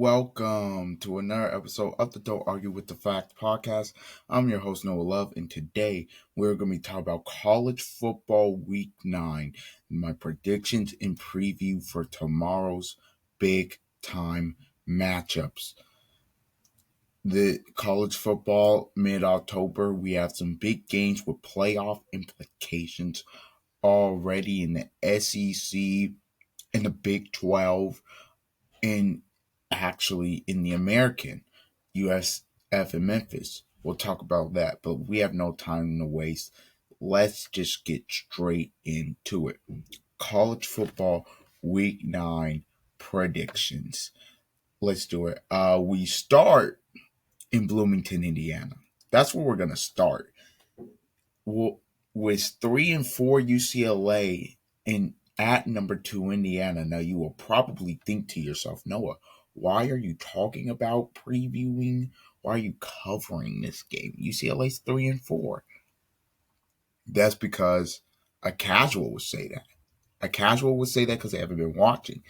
Welcome to another episode of the Don't Argue with the Fact podcast. I'm your host, Noah Love, and today we're going to be talking about college football week 9, my predictions and preview for tomorrow's big time matchups. The college football mid-October, we have some big games with playoff implications already in the SEC and the Big 12 and actually in the American USF in Memphis. We'll talk about that, but we have no time to waste. Let's just get straight into it. College football week 9 predictions. Let's do it. We start in Bloomington, Indiana. That's where we're going to start. With 3-4 UCLA and at number 2 Indiana. Now you will probably think to yourself, Noah, why are you talking about previewing? Why are you covering this game? UCLA's 3-4. That's because a casual would say that. A casual would say that because they haven't been watching.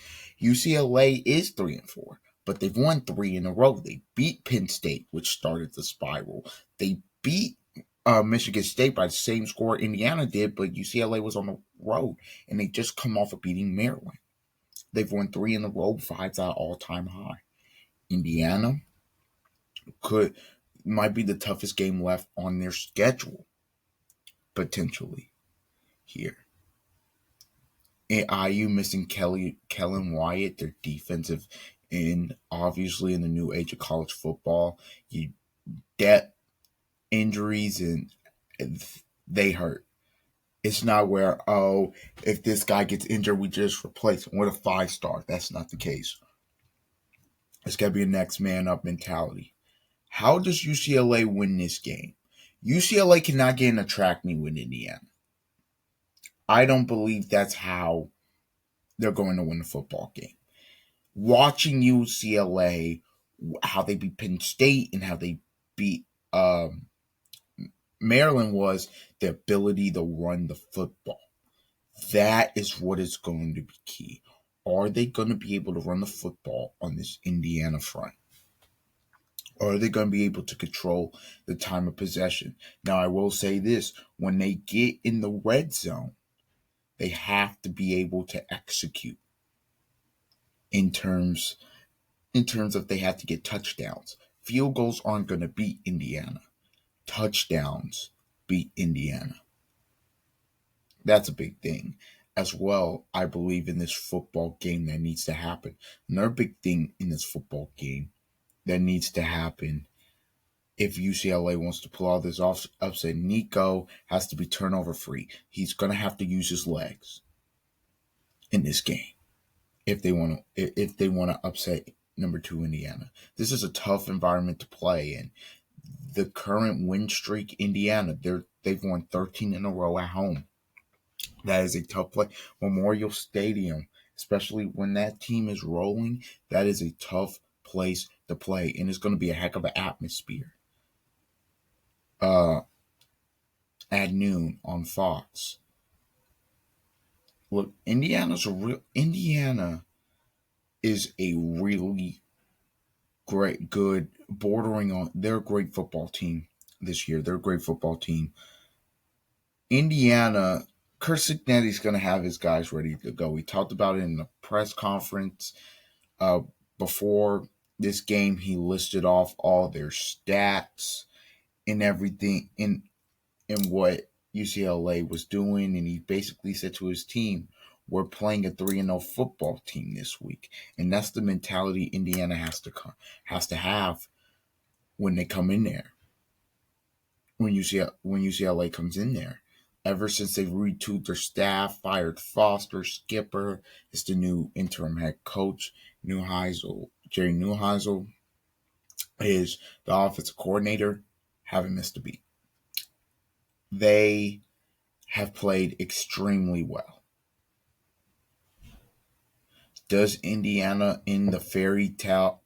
UCLA is 3-4, but they've won 3 in a row. They beat Penn State, which started the spiral. They beat Michigan State by the same score Indiana did, but UCLA was on the road, and they just come off of beating Maryland. They've won 3 in a row, 5's our all-time high. Indiana might be the toughest game left on their schedule, potentially, here. And IU missing Kellen Wyatt, their defensive end, obviously in the new age of college football. Depth injuries, and they hurt. It's not where, if this guy gets injured, we just replace him with a 5-star. That's not the case. It's got to be a next man up mentality. How does UCLA win this game? UCLA cannot get in a track meet with Indiana. I don't believe that's how they're going to win the football game. Watching UCLA, how they beat Penn State and how they beat Maryland was the ability to run the football. That is what is going to be key. Are they going to be able to run the football on this Indiana front? Or are they going to be able to control the time of possession? Now, I will say this. When they get in the red zone, they have to be able to execute in terms of they have to get touchdowns. Field goals aren't going to beat Indiana. Touchdowns beat Indiana. That's a big thing. As well, I believe in this football game that needs to happen. Another big thing in this football game that needs to happen if UCLA wants to pull all this off upset, Nico has to be turnover free. He's going to have to use his legs in this game if they want to upset number 2 Indiana. This is a tough environment to play in. The current win streak, Indiana, they've won 13 in a row at home. That is a tough play. Memorial Stadium, especially when that team is rolling, that is a tough place to play, and it's going to be a heck of an atmosphere. At noon on Fox. Look, Indiana is a really good, bordering on. They're a great football team this year. They're a great football team. Indiana, Kurt Cignetti's going to have his guys ready to go. We talked about it in the press conference before this game. He listed off all their stats and everything in what UCLA was doing, and he basically said to his team, we're playing a 3-0 football team this week. And that's the mentality Indiana has to have when they come in there. When UCLA comes in there. Ever since they've retooled their staff, fired Foster, Skipper, it's the new interim head coach, Jerry Neuheisel is the offensive coordinator, haven't missed a beat. They have played extremely well. Does Indiana in the fairy tale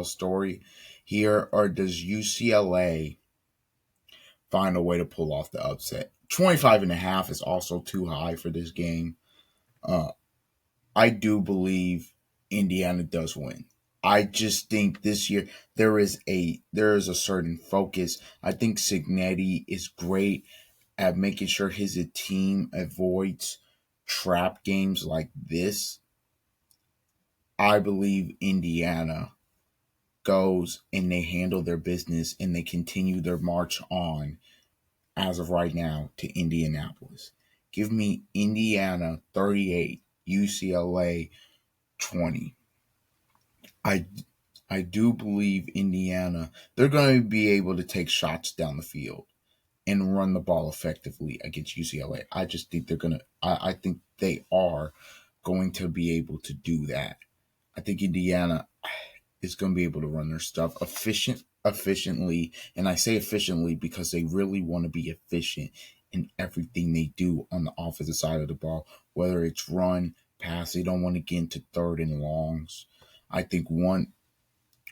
story here, or does UCLA find a way to pull off the upset? 25.5 is also too high for this game. I do believe Indiana does win. I just think this year there is a certain focus. I think Signetti is great at making sure his team avoids trap games like this. I believe Indiana goes and they handle their business and they continue their march on as of right now to Indianapolis. Give me Indiana 38, UCLA 20. I I do believe Indiana they're going to be able to take shots down the field and run the ball effectively against UCLA. I just think they're gonna. I think they are going to be able to do that. I think Indiana is going to be able to run their stuff efficiently, and I say efficiently because they really want to be efficient in everything they do on the offensive side of the ball, whether it's run, pass. They don't want to get into third and longs. I think one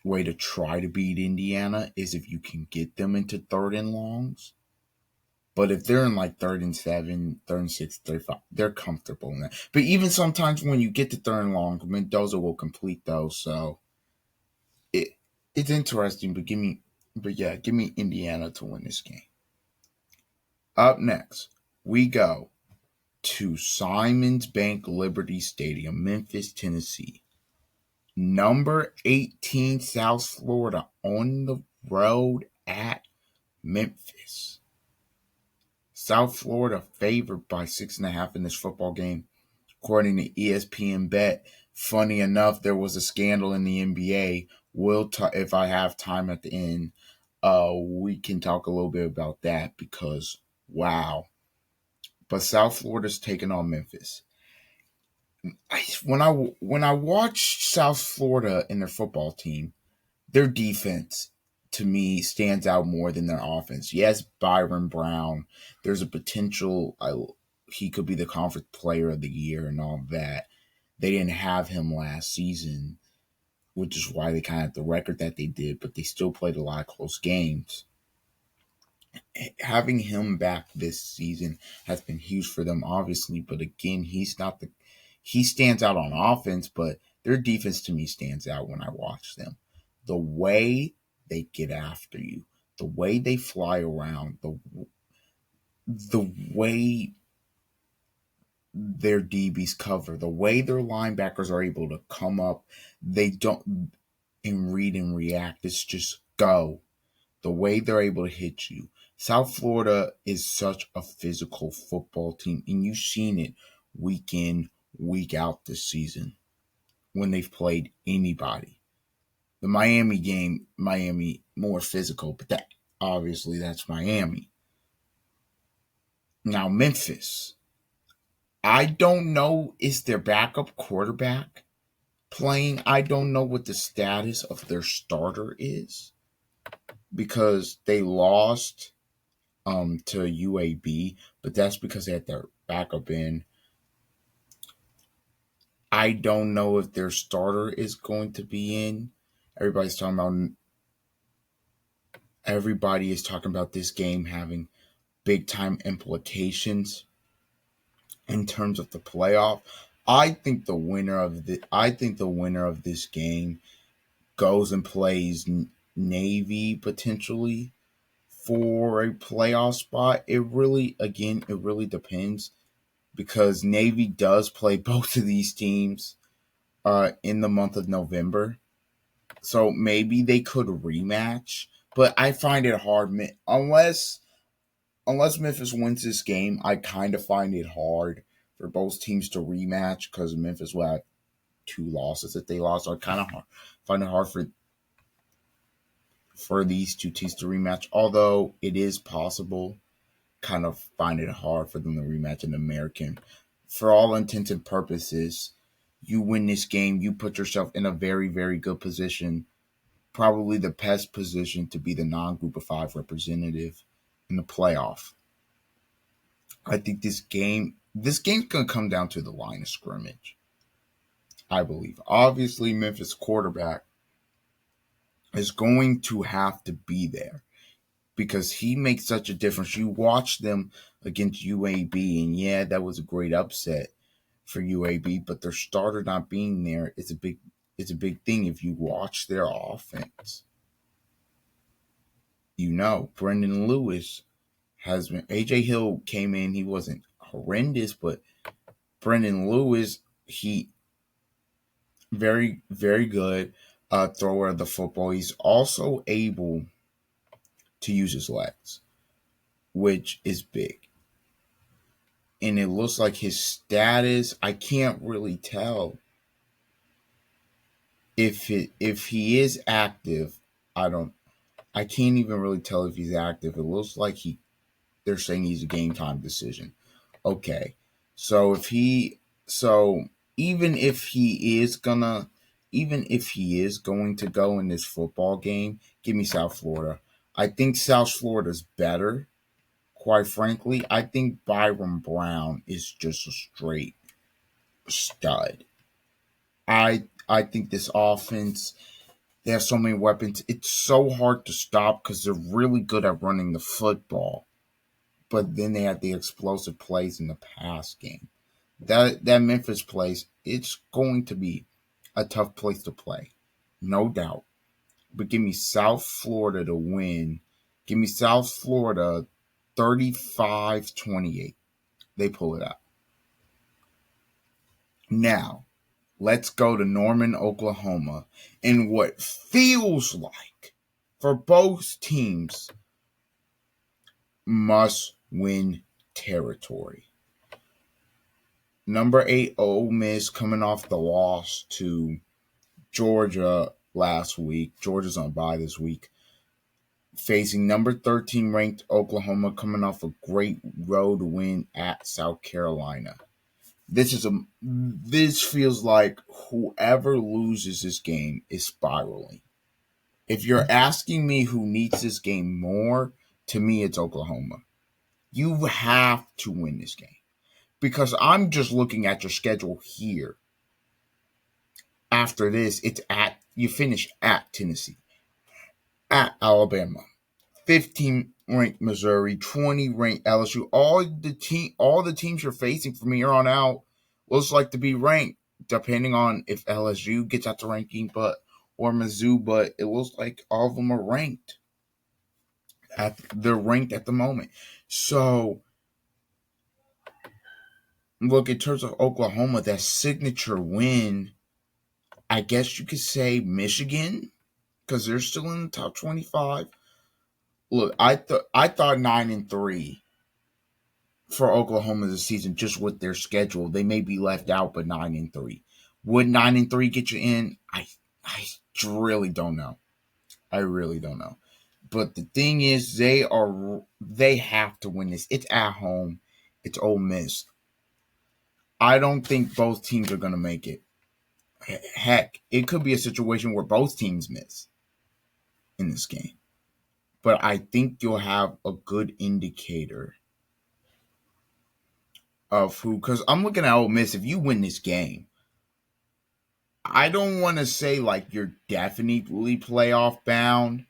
way to try to beat Indiana is if you can get them into third and longs. But if they're in like third and seven, third and six, third and five, they're comfortable in that. But even sometimes when you get to third and long, Mendoza will complete those. So it it's interesting. Give me Indiana to win this game. Up next, we go to Simons Bank Liberty Stadium, Memphis, Tennessee. Number 18, South Florida on the road at Memphis. South Florida favored by 6.5 in this football game, according to ESPN Bet. Funny enough, there was a scandal in the NBA. If I have time at the end, we can talk a little bit about that because wow. But South Florida's taking on Memphis. When I watch South Florida and their football team, their defense to me stands out more than their offense. Yes, Byron Brown, there's a potential he could be the conference player of the year and all that. They didn't have him last season, which is why they kind of had the record that they did, but they still played a lot of close games. Having him back this season has been huge for them, obviously, but again, he stands out on offense, but their defense to me stands out when I watch them. The way they get after you, the way they fly around, the way their DBs cover, the way their linebackers are able to come up, they don't and read and react. It's just go. The way they're able to hit you. South Florida is such a physical football team, and you've seen it week in, week out this season when they've played anybody. The Miami game, Miami more physical, but that's Miami. Now Memphis, I don't know is their backup quarterback playing. I don't know what the status of their starter is because they lost to UAB, but that's because they had their backup in. I don't know if their starter is going to be in. Everybody's talking about everybody is talking about this game having big time implications in terms of the playoff. I think the winner of this game goes and plays Navy potentially for a playoff spot. It really depends because Navy does play both of these teams in the month of November. So maybe they could rematch, but I find it hard unless Memphis wins this game. I kind of find it hard for both teams to rematch because Memphis will have two losses that they lost. So I kind of find it hard for these two teams to rematch. Although it is possible, kind of find it hard for them to rematch in the American. For all intents and purposes, you win this game, you put yourself in a very, very good position, probably the best position to be the non-group of five representative in the playoff. I think this game's gonna come down to the line of scrimmage. I believe. Obviously, Memphis quarterback is going to have to be there because he makes such a difference. You watch them against UAB, and yeah, that was a great upset for UAB, but their starter not being there is a big It's a big thing if you watch their offense. Brendan Lewis has been. AJ Hill came in. He wasn't horrendous, but Brendan Lewis, he very, very good thrower of the football. He's also able to use his legs, which is big. And it looks like his status, I can't really tell if he is active. I can't even really tell if he's active. It looks like they're saying he's a game time decision. Okay. So if he so even if he is gonna even if he is going to go in this football game, give me South Florida. I think South Florida's better. Quite frankly, I think Byron Brown is just a straight stud. I think this offense, they have so many weapons. It's so hard to stop because they're really good at running the football. But then they have the explosive plays in the pass game. That Memphis place, it's going to be a tough place to play, no doubt. But give me South Florida to win. Give me South Florida 35-28. They pull it out. Now, let's go to Norman, Oklahoma, in what feels like for both teams must win territory. Number 8 Ole Miss coming off the loss to Georgia last week. Georgia's on bye this week. Facing number 13 ranked Oklahoma coming off a great road win at South Carolina. This feels like whoever loses this game is spiraling. If you're asking me who needs this game more, to me it's Oklahoma. You have to win this game. Because I'm just looking at your schedule here. After this, you finish at Tennessee, at Alabama, 15 ranked Missouri, 20 ranked LSU. All the teams you're facing from here on out looks like to be ranked, depending on if LSU gets out the ranking, or Mizzou, but it looks like all of them are ranked. They're ranked at the moment. So look, in terms of Oklahoma, that signature win, I guess you could say Michigan, because they're still in the top 25. Look, I thought 9-3 for Oklahoma this season, just with their schedule. They may be left out, but 9-3. Would 9-3 get you in? I really don't know. I really don't know. But the thing is, they have to win this. It's at home. It's Ole Miss. I don't think both teams are going to make it. Heck, it could be a situation where both teams miss in this game. But I think you'll have a good indicator of who, because I'm looking at Ole Miss. If you win this game, I don't want to say like you're definitely playoff bound,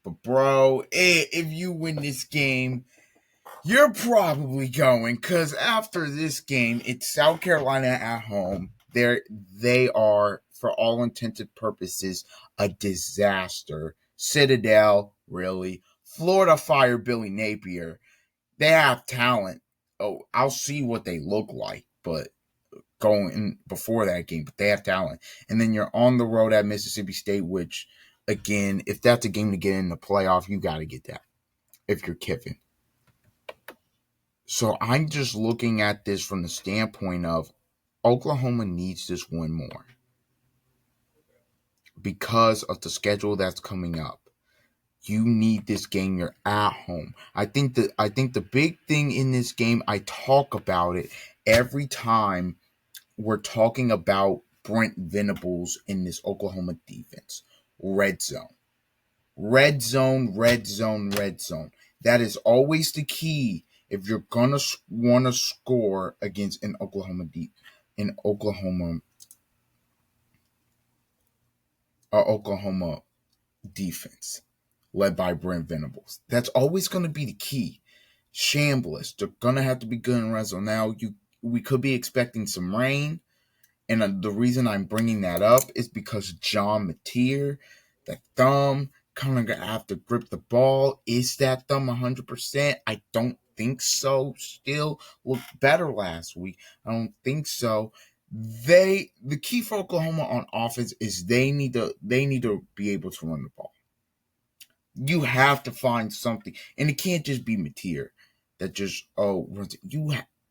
but bro, if you win this game, you're probably going, because after this game, it's South Carolina at home. They are, for all intended purposes, a disaster. Citadel, really. Florida fired Billy Napier. They have talent. Oh, I'll see what they look like, but going before that game, but they have talent. And then you're on the road at Mississippi State, which, again, if that's a game to get in the playoff, you got to get that if you're Kiffin. So I'm just looking at this from the standpoint of Oklahoma needs this one more because of the schedule that's coming up. You need this game. You're at home. I think the big thing in this game, I talk about it every time we're talking about Brent Venables in this Oklahoma defense. Red zone. Red zone, red zone, red zone. That is always the key if you're gonna want to score against an Oklahoma Oklahoma defense led by Brent Venables. That's always going to be the key. Shambless. They're going to have to be good in red zone. Now, we could be expecting some rain. And the reason I'm bringing that up is because John Mateer, the thumb, kind of gonna have to grip the ball. Is that thumb 100%? I don't think so. Still looked better last week. I don't think so. The key for Oklahoma on offense is they need to be able to run the ball. You have to find something, and it can't just be Mateer that just runs it.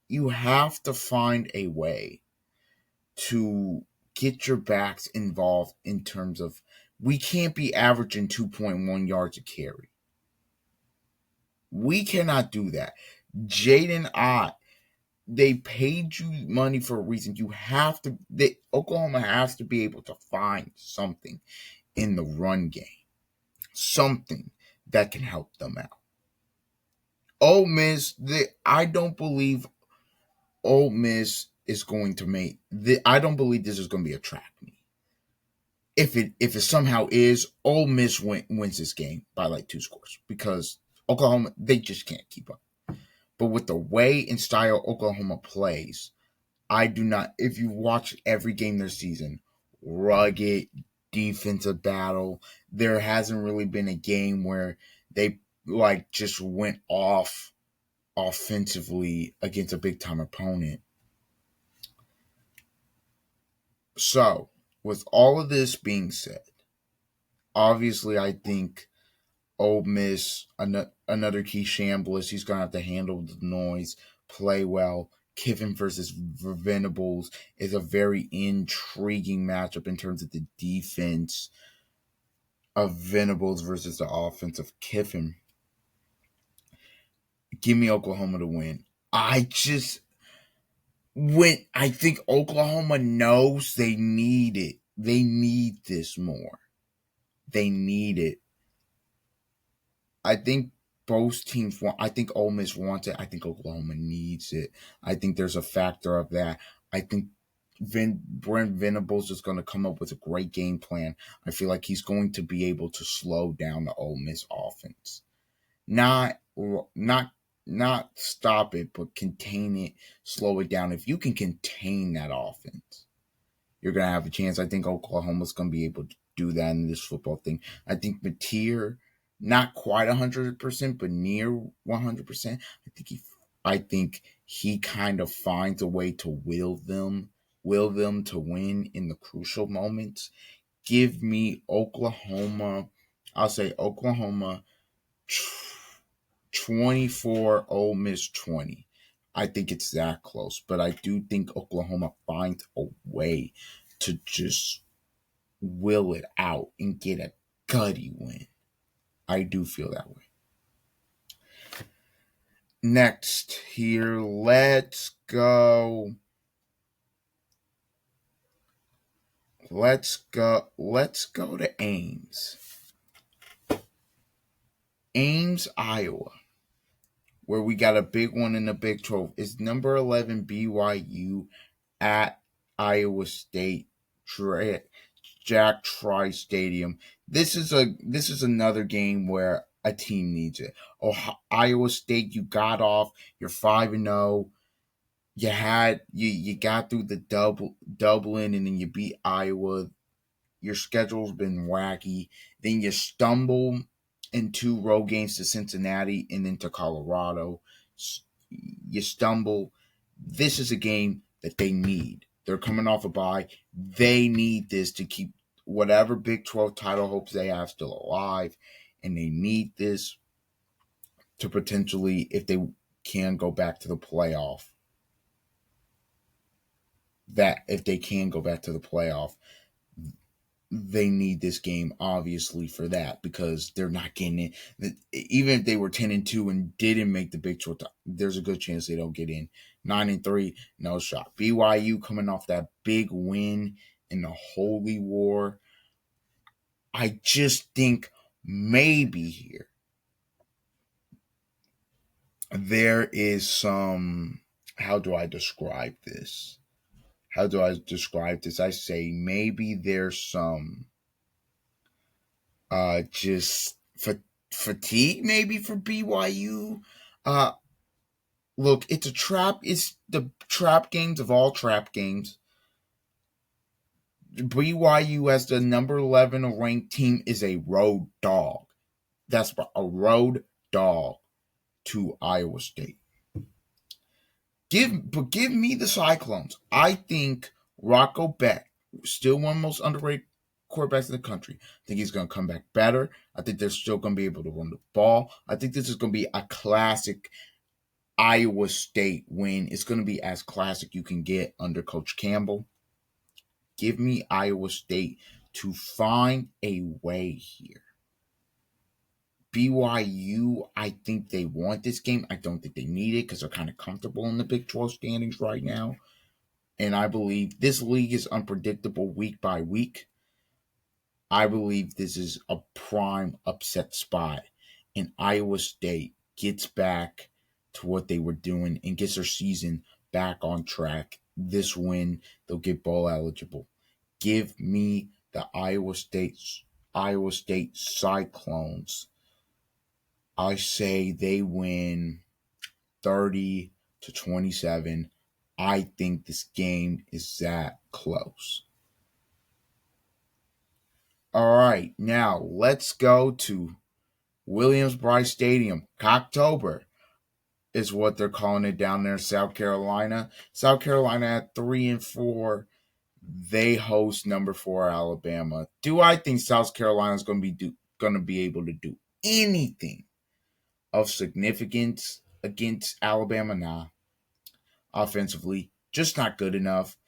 You have to find a way to get your backs involved in terms of we can't be averaging 2.1 yards a carry. We cannot do that. Jaden Ott, they paid you money for a reason. Oklahoma has to be able to find something in the run game, something that can help them out. Ole Miss, I don't believe Ole Miss is going to make. I don't believe this is going to be a track meet. If it somehow is, Ole Miss wins this game by like 2 scores because Oklahoma, they just can't keep up. But with the way and style Oklahoma plays, I do not. If you watch every game this season, rugged defensive battle. There hasn't really been a game where they like just went off offensively against a big time opponent. So, with all of this being said, obviously I think Ole Miss, another key shambles. He's going to have to handle the noise, play well. Kiffin versus Venables is a very intriguing matchup in terms of the defense of Venables versus the offense of Kiffin. Give me Oklahoma to win. I think Oklahoma knows they need it. They need this more. They need it. I think both teams want. I think Ole Miss wants it. I think Oklahoma needs it. I think there's a factor of that. I think Brent Venables is going to come up with a great game plan. I feel like he's going to be able to slow down the Ole Miss offense, not not not stop it, but contain it, slow it down. If you can contain that offense, you're going to have a chance. I think Oklahoma's going to be able to do that in this football thing. I think Mateer, not quite 100%, but near 100%. I think he kind of finds a way to will them to win in the crucial moments. Give me Oklahoma. I'll say Oklahoma 24, Ole Miss 20. I think it's that close, but I do think Oklahoma finds a way to just will it out and get a gutty win. I do feel that way. Next here, let's go. Let's go to Ames. Ames, Iowa, where we got a big one in the Big 12. Is number 11 BYU at Iowa State Jack Tri Stadium. This is another game where a team needs it. Iowa State, you got off. You're 5-0. You got through the Dublin, and then you beat Iowa. Your schedule's been wacky. Then you stumble in 2 road games to Cincinnati and then to Colorado. You stumble. This is a game that they need. They're coming off a bye. They need this to keep whatever Big 12 title hopes they have still alive. And they need this to potentially, if they can go back to the playoff, they need this game obviously for that because they're not getting it. Even if they were 10-2 and didn't make the Big 12, there's a good chance they don't get in. 9-3, no shot. BYU coming off that big win in the Holy War. I just think maybe here there is some. How do I describe this? I say maybe there's some just fatigue maybe for BYU. Uh Look, it's the trap games of all trap games. BYU as the number 11 ranked team is a road dog. That's a road dog to Iowa State. Give me the Cyclones. I think Rocco Beck, still one of the most underrated quarterbacks in the country. I think he's going to come back better. I think they're still going to be able to run the ball. I think this is going to be a classic Iowa State win. It's going to be as classic you can get under Coach Campbell. Give me Iowa State to find a way here. BYU, I think they want this game. I don't think they need it because they're kind of comfortable in the Big 12 standings right now. And I believe this league is unpredictable week by week. I believe this is a prime upset spot. And Iowa State gets back to what they were doing and gets their season back on track. This win, they'll get bowl eligible. Give me the Iowa State Cyclones. I say they win 30-27. I think this game is that close. All right, now let's go to Williams-Brice Stadium. Cocktober is what they're calling it down there in South Carolina. South Carolina at 3-4. They host number 4 Alabama. Do I think South Carolina is going to be able to do anything of significance against Alabama? Nah. Offensively, just not good enough.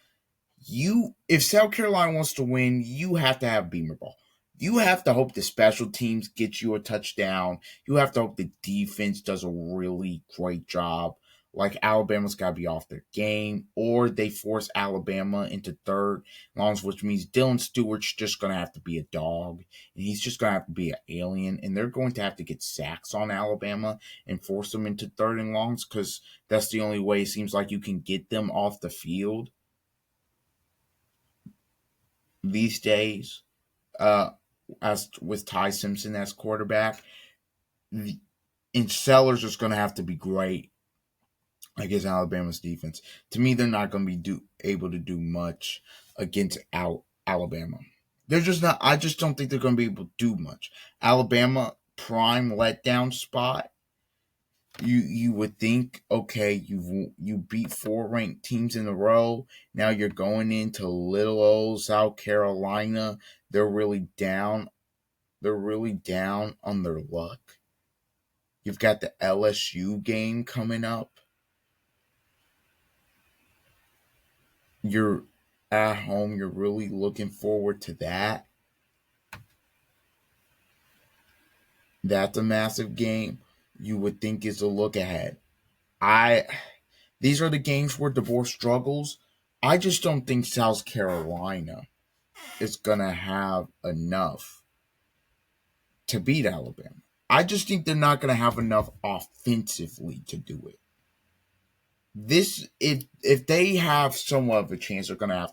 If South Carolina wants to win, you have to have Beamer ball. You have to hope the special teams get you a touchdown. You have to hope the defense does a really great job. Like Alabama's got to be off their game, or they force Alabama into third, which means Dylan Stewart's just going to have to be a dog, and he's just going to have to be an alien, and they're going to have to get sacks on Alabama and force them into third and longs because that's the only way it seems like you can get them off the field these days. As with Ty Simpson as quarterback, and Sellers is going to have to be great against Alabama's defense. To me, they're not going to be able to do much against Alabama. They're just not. I just don't think they're going to be able to do much. Alabama prime letdown spot. You would think, okay, you beat 4 ranked teams in a row. Now you're going into little old South Carolina. They're really down. They're really down on their luck. You've got the LSU game coming up. You're at home. You're really looking forward to that. That's a massive game. You would think is a look ahead. These are the games where DeBoer struggles. I just don't think South Carolina is going to have enough to beat Alabama. I just think they're not going to have enough offensively to do it. If they have somewhat of a chance, it's going to have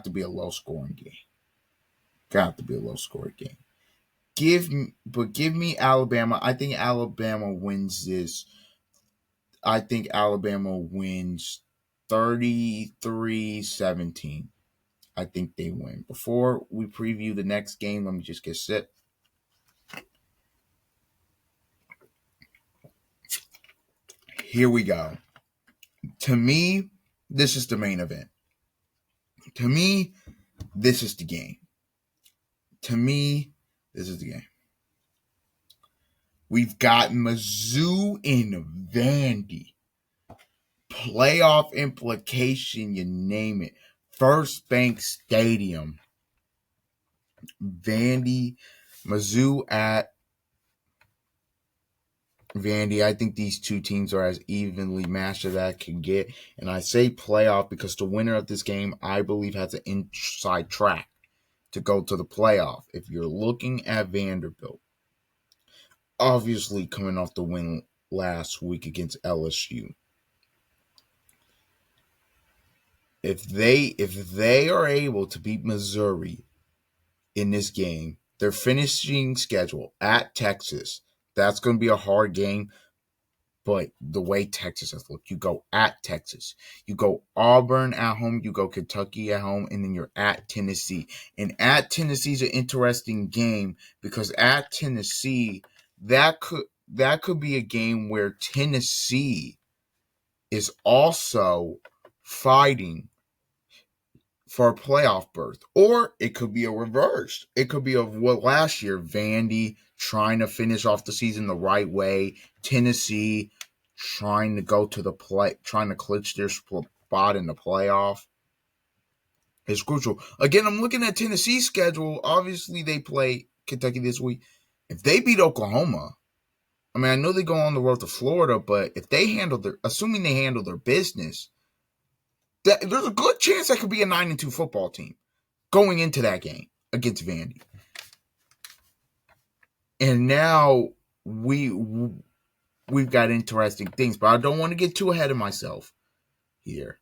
to be a low scoring game. Give me Alabama. I think Alabama wins this. I think Alabama wins 33-17. I think they win. Before we preview the next game, let me just get set. Here we go. To me, this is the main event. To me, this is the game. We've got Mizzou and Vandy. Playoff implication, you name it. First Bank Stadium. Mizzou at Vandy. I think these two teams are as evenly matched as that can get. And I say playoff because the winner of this game, I believe, has an inside track to go to the playoff. If you're looking at Vanderbilt, obviously coming off the win last week against LSU. If they are able to beat Missouri in this game, their finishing schedule at Texas, that's going to be a hard game. But the way Texas has looked, you go at Texas, you go Auburn at home, you go Kentucky at home, and then you're at Tennessee. And at Tennessee is an interesting game because at Tennessee, that could be a game where Tennessee is also fighting for a playoff berth. Or it could be a reverse. It could be of what last year, Vandy trying to finish off the season the right way, Tennessee trying to go to the play, trying to clinch their spot in the playoff. It's crucial. Again, I'm looking at Tennessee's schedule. Obviously, they play Kentucky this week. If they beat Oklahoma, I mean, I know they go on the road to Florida, but if they handle assuming they handle their business, there's a good chance that could be a 9-2 football team going into that game against Vandy. And now we've got interesting things, but I don't want to get too ahead of myself here.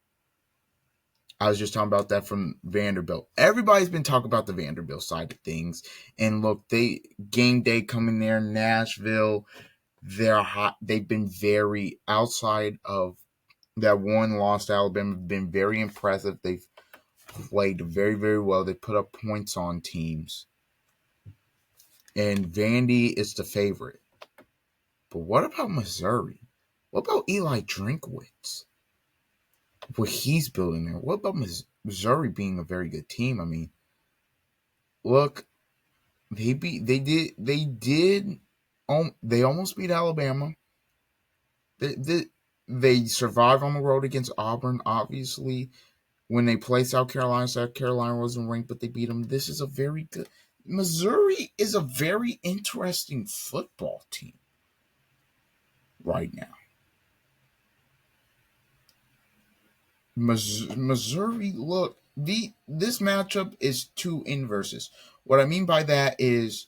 I was just talking about that from Vanderbilt. Everybody's been talking about the Vanderbilt side of things. And look, they game day coming there, Nashville. They're hot. They've been very outside of that one loss to Alabama. Been very impressive. They've played very, very well. They put up points on teams. And Vandy is the favorite. But what about Missouri? What about Eli Drinkwitz? What he's building there. What about Missouri being a very good team? I mean, look, they almost beat Alabama. They survived on the road against Auburn. Obviously, when they played South Carolina wasn't ranked, but they beat them. This is a very good. Missouri is a very interesting football team right now. Missouri, look, this matchup is two inverses. What I mean by that is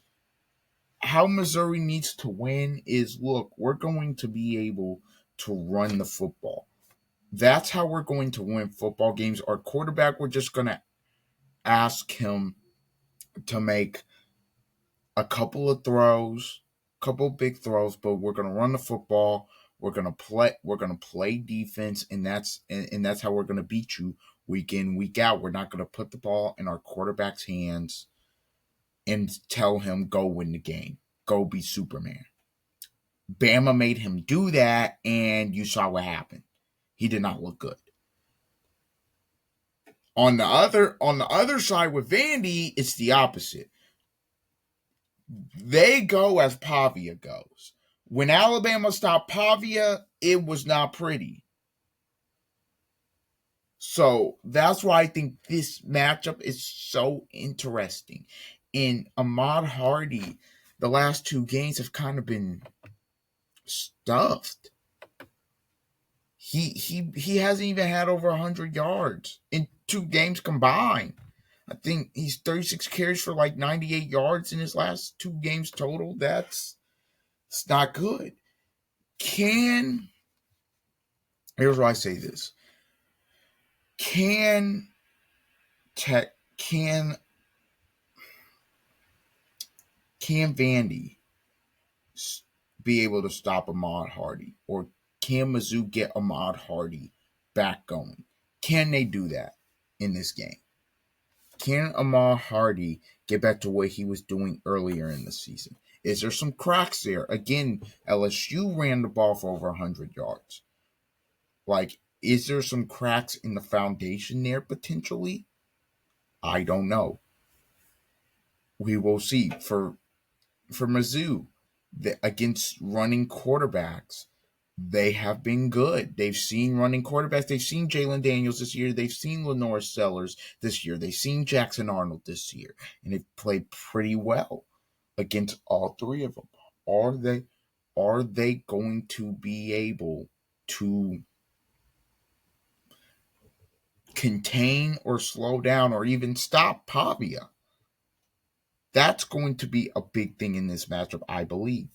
how Missouri needs to win is, look, we're going to be able to run the football. That's how we're going to win football games. Our quarterback, we're just going to ask him to make a couple of throws, couple of big throws, but we're going to run the football. We're gonna play defense, and that's how we're gonna beat you week in, week out. We're not gonna put the ball in our quarterback's hands and tell him go win the game, go be Superman. Bama made him do that, and you saw what happened. He did not look good. On the other side with Vandy, it's the opposite. They go as Pavia goes. When Alabama stopped Pavia, it was not pretty. So that's why I think this matchup is so interesting. And Ahmad Hardy, the last two games have kind of been stuffed. He hasn't even had over 100 yards in two games combined. I think he's 36 carries for like 98 yards in his last two games total. It's not good. Here's why I say this. Can Vandy be able to stop Ahmad Hardy? Or can Mizzou get Ahmad Hardy back going? Can they do that in this game? Can Ahmad Hardy get back to what he was doing earlier in the season? Is there some cracks there? Again, LSU ran the ball for over 100 yards. Like, is there some cracks in the foundation there potentially? I don't know. We will see. For Mizzou, against running quarterbacks, they have been good. They've seen running quarterbacks. They've seen Jalen Daniels this year. They've seen Lenore Sellers this year. They've seen Jackson Arnold this year. And they've played pretty well against all three of them. Are they going to be able to contain or slow down or even stop Pavia? That's going to be a big thing in this matchup, I believe.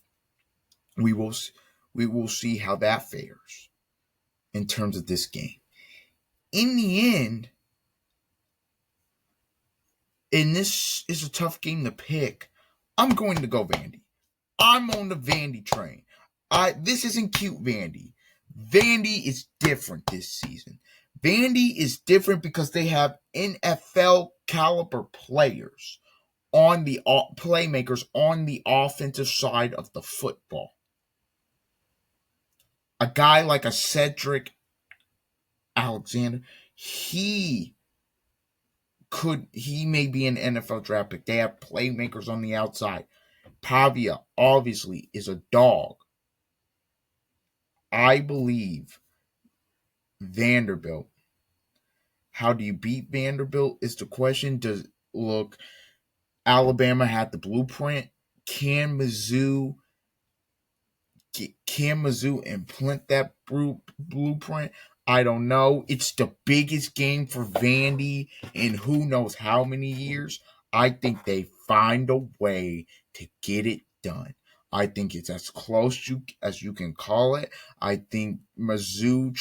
We will see how that fares in terms of this game. In the end, and this is a tough game to pick, I'm going to go Vandy. I'm on the Vandy train. This isn't cute Vandy. Vandy is different this season. Vandy is different because they have NFL caliber players on the playmakers on the offensive side of the football. A guy like a Cedric Alexander, he may be an NFL draft pick. They have playmakers on the outside. Pavia obviously is a dog. I believe Vanderbilt. How do you beat Vanderbilt is the question. Alabama had the blueprint. Can Mizzou implement that blueprint? I don't know. It's the biggest game for Vandy in who knows how many years. I think they find a way to get it done. I think it's as close as you can call it. I think Mizzou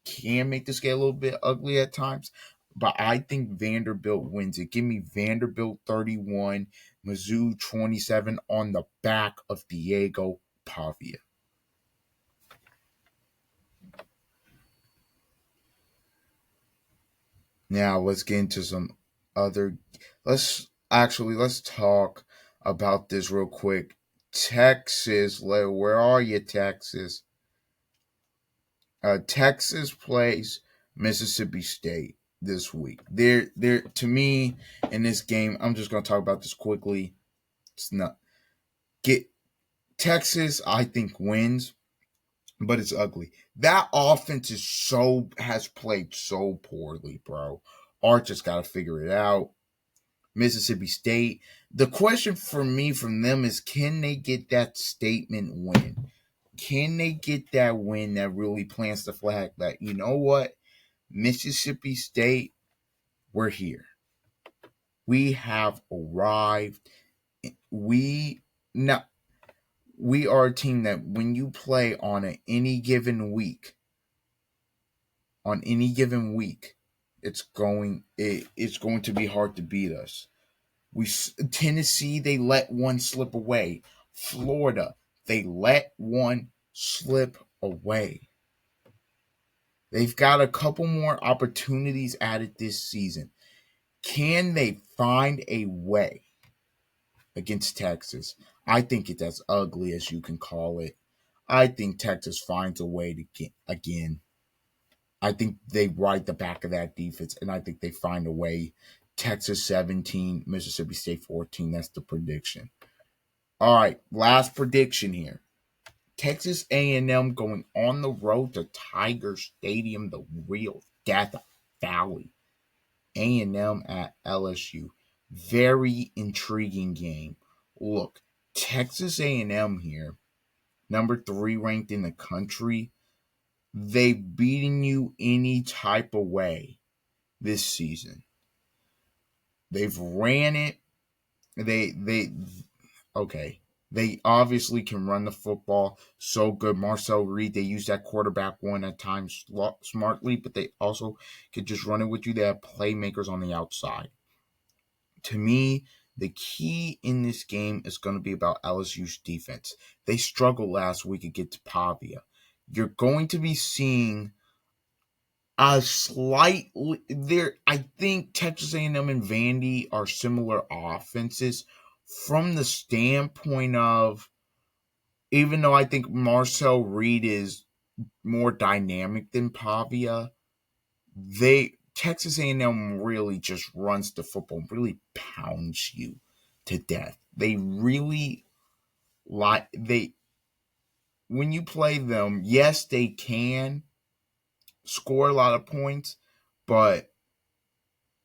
can make this get a little bit ugly at times, but I think Vanderbilt wins it. Give me Vanderbilt 31, Mizzou 27 on the back of Diego Pavia. Now let's get into some other. Let's talk about this real quick. Texas, where are you, Texas? Texas plays Mississippi State this week. They're to me in this game. I'm just gonna talk about this quickly. It's not get Texas. I think wins, but it's ugly. That offense has played so poorly, bro. Art just got to figure it out. Mississippi State. The question for me from them is, can they get that statement win? Can they get that win that really plants the flag that, you know what, Mississippi State, we're here. We have arrived. We are a team that when you play on any given week, it's going to be hard to beat us. Tennessee, they let one slip away. Florida, they let one slip away. They've got a couple more opportunities added this season. Can they find a way against Texas? I think it's as ugly as you can call it. I think Texas finds a way to get again. I think they ride the back of that defense, and I think they find a way. Texas 17, Mississippi State 14. That's the prediction. All right, last prediction here. Texas A&M going on the road to Tiger Stadium, the real Death Valley. A&M at LSU. Very intriguing game. Look, Texas A&M here, number 3 ranked in the country. They've beaten you any type of way this season. They've ran it. They obviously can run the football so good. Marcel Reed, they use that quarterback one at times smartly, but they also could just run it with you. They have playmakers on the outside. To me, the key in this game is going to be about LSU's defense. They struggled last week against Pavia. You're going to be seeing a slight there. I think Texas A&M and Vandy are similar offenses from the standpoint of, even though I think Marcel Reed is more dynamic than Pavia, Texas A&M really just runs the football, really pounds you to death. They really when you play them, yes, they can score a lot of points, but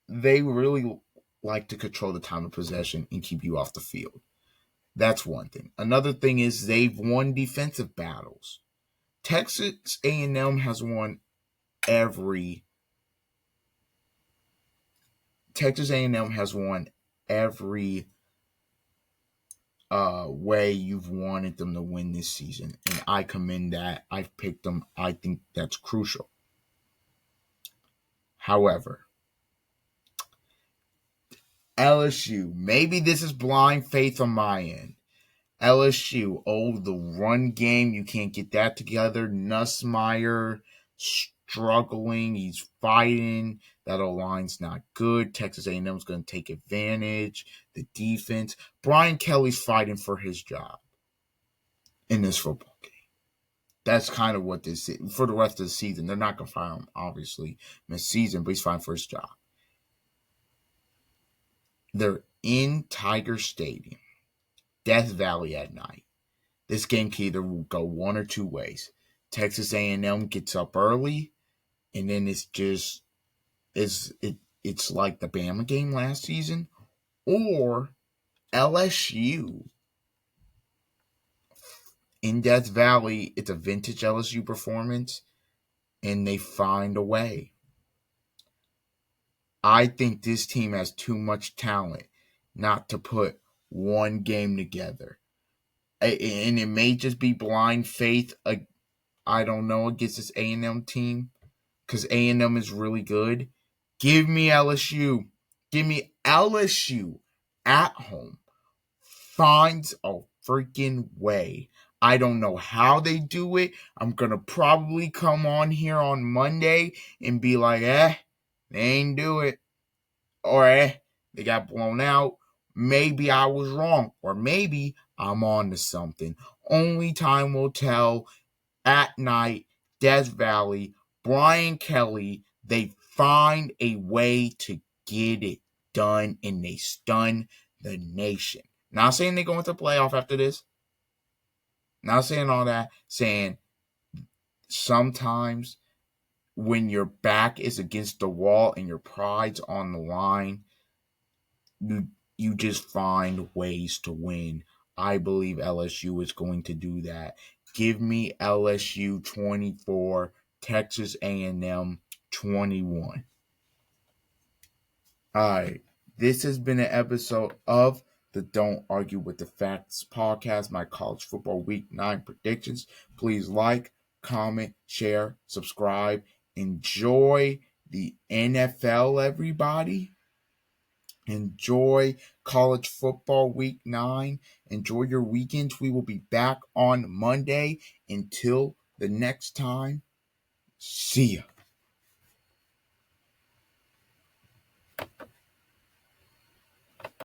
they really like to control the time of possession and keep you off the field. That's one thing. Another thing is they've won defensive battles. Texas A&M has won every way you've wanted them to win this season, and I commend that. I've picked them. I think that's crucial. However, LSU, maybe this is blind faith on my end. LSU, the run game, you can't get that together. Nussmeier struggling, he's fighting. That O-line's not good. Texas A&M's going to take advantage. The defense, Brian Kelly's fighting for his job in this football game. That's kind of what this is for the rest of the season. They're not going to fire him, obviously, mid-season, but he's fighting for his job. They're in Tiger Stadium, Death Valley at night. This game can either go one or two ways. Texas A&M gets up early, and then it's like the Bama game last season, or LSU in Death Valley. It's a vintage LSU performance, and they find a way. I think this team has too much talent not to put one game together. And it may just be blind faith, I don't know, against this A&M team, because A&M is really good. Give me LSU. Give me LSU at home. Finds a freaking way. I don't know how they do it. I'm going to probably come on here on Monday and be like, they ain't do it. Or they got blown out. Maybe I was wrong. Or maybe I'm on to something. Only time will tell. At night, Death Valley, Brian Kelly, they find a way to get it done, and they stun the nation. Not saying they go into the playoff after this. Not saying all that. Saying sometimes when your back is against the wall and your pride's on the line, you just find ways to win. I believe LSU is going to do that. Give me LSU 24, Texas A&M 21. All right. This has been an episode of the Don't Argue with the Facts podcast, my college football week 9 predictions. Please like, comment, share, subscribe. Enjoy the NFL, everybody. Enjoy college football week 9. Enjoy your weekends. We will be back on Monday. Until the next time, see ya.